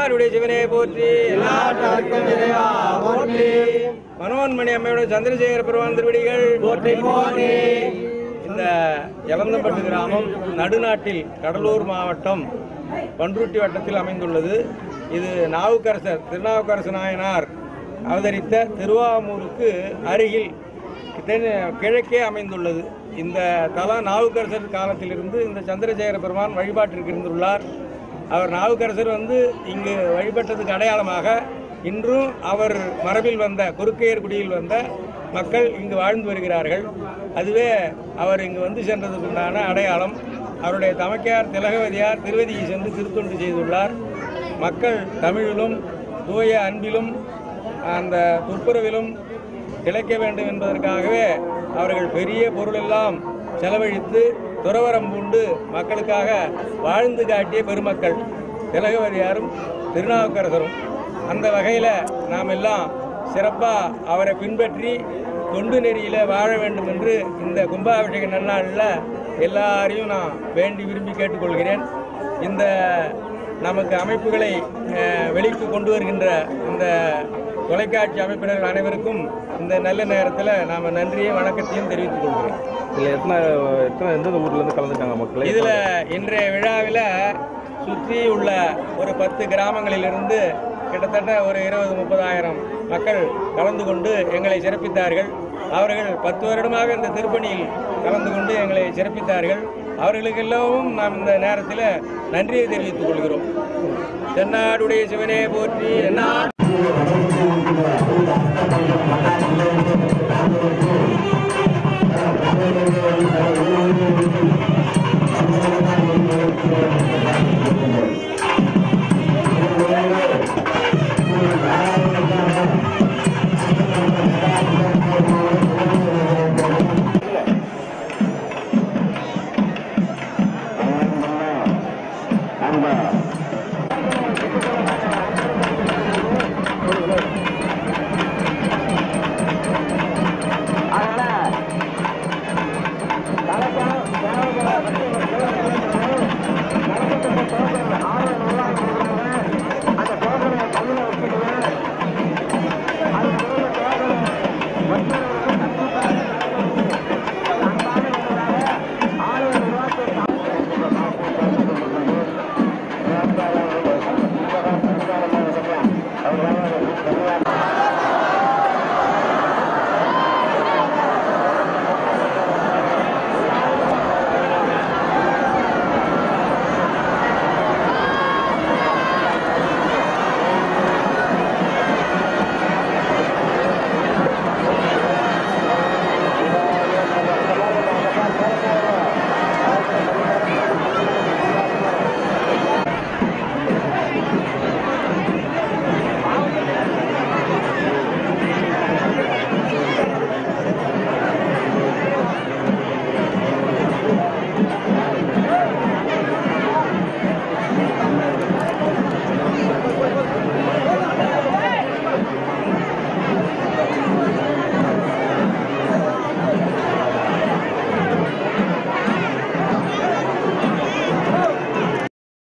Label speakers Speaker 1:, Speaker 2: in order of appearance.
Speaker 1: தென்னாடுடைய சிவனே போற்றி, மனோன்மணி அம்மையோட சந்திரசேகர பெருமான் திருவடிகள் போற்றி போற்றி. இந்த எலந்தம்பட்டு கிராமம் நடுநாட்டில் கடலூர் மாவட்டம் பன்ருட்டி வட்டத்தில் அமைந்துள்ளது. இது திருநாவுக்கரசு நாயனார் அவதரித்த திருவாமூருக்கு அருகில் கிழக்கே அமைந்துள்ளது. இந்த தலம் நாவுக்கரசர் காலத்திலிருந்து இந்த சந்திரசேகர பெருமான் வழிபாட்டிற்கு இருந்துள்ளார். அவர் நாவுக்கரசர் இங்கு வழிபட்டதுக்கு அடையாளமாக இன்றும் அவர் மரபில் வந்த குறுக்கையர்குடியில் வந்த மக்கள் இங்கு வாழ்ந்து வருகிறார்கள். அதுவே அவர் இங்கு சென்றதுக்கு உண்டான அடையாளம். அவருடைய தமக்கையார் திலகவதியார் திருவதியை சென்று திருத்தொண்டு செய்துள்ளார். மக்கள் தமிழிலும் தூய அன்பிலும் அந்த துப்புரவிலும் திளைக்க வேண்டும் என்பதற்காகவே அவர்கள் பெரிய பொருளெல்லாம் செலவழித்து துறவரம் பூண்டு மக்களுக்காக வாழ்ந்து காட்டிய பெருமக்கள் திலகவதியாரும் திருநாவுக்கரசரும். அந்த வகையில் நாம் எல்லாம் சிறப்பாக அவரை பின்பற்றி தொண்டு நெறியில் வாழ வேண்டும் என்று இந்த கும்பாபிஷேக நன்னாளில் எல்லாரையும் நான் வேண்டி விரும்பி கேட்டுக்கொள்கிறேன். இந்த நமக்கு அமைப்புகளை வெளிக்கு கொண்டு வருகின்ற இந்த தொலைக்காட்சி அமைப்பினர்கள் அனைவருக்கும் இந்த நல்ல நேரத்தில் நாம் நன்றியும் வணக்கத்தையும் தெரிவித்துக் கொள்கிறேன்.
Speaker 2: இதில் எந்தெந்த ஊர்லேருந்து கலந்துட்டாங்க மக்கள்?
Speaker 1: இதில் இன்றைய விழாவில் சுற்றி உள்ள ஒரு 10 கிராமங்களிலிருந்து கிட்டத்தட்ட ஒரு 20-30 மக்கள் கலந்து கொண்டு எங்களை சிறப்பித்தார்கள். அவர்கள் 10 வருடமாக இந்த திருப்பணியில் கலந்து கொண்டு எங்களை சிறப்பித்தார்கள். அவர்களுக்கெல்லாம் நாம் இந்த நேரத்தில் நன்றியை தெரிவித்துக் கொள்கிறோம். தென்னாடுடைய சிவனே போற்றி.
Speaker 3: Thank you.